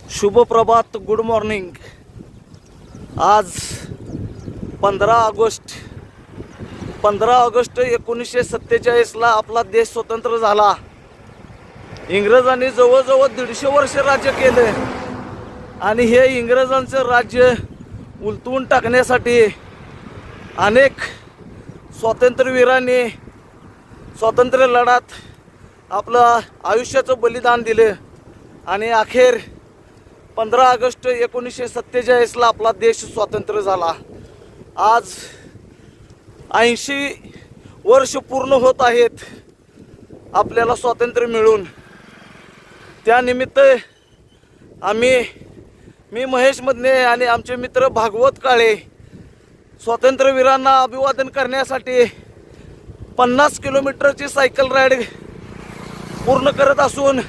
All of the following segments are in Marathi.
शुभ प्रभात, गुड मॉर्निंग। आज 15 ऑगस्ट 1947ला आपला देश स्वतंत्र झाला। इंग्रजांनी जवळजवळ 150 वर्ष राज्य केले आणि हे इंग्रजांचं राज्य उलटवून टाकण्यासाठी अनेक स्वातंत्र्यवीरांनी स्वातंत्र्य लढ्यात आपलं आयुष्याचं बलिदान दिले आणि अखेर 15 ऑगस्ट 1947ला आपला देश स्वतंत्र झाला। आज 80 वर्ष पूर्ण होत आहेत आपल्याला स्वातंत्र्य मिळून। त्यानिमित्त मी महेश मदने आणि आमचे मित्र भागवत काळे स्वातंत्र्यवीरांना अभिवादन करण्यासाठी 50 किलोमीटरची सायकल राईड पूर्ण करत असून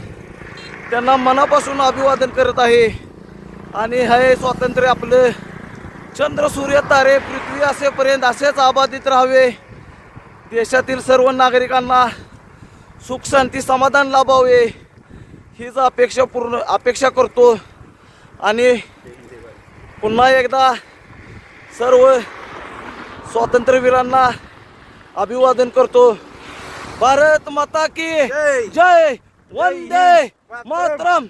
त्यांना मनापासून अभिवादन करत आहे। आणि हे स्वातंत्र्य आपलं चंद्र सूर्य तारे पृथ्वी असेपर्यंत असेच अबाधित राहावे, देशातील सर्व नागरिकांना सुख शांती समाधान लाभावे हीच अपेक्षा करतो। आणि पुन्हा एकदा सर्व स्वातंत्र्यवीरांना अभिवादन करतो। भारत माता की जय, वंदे मातरम।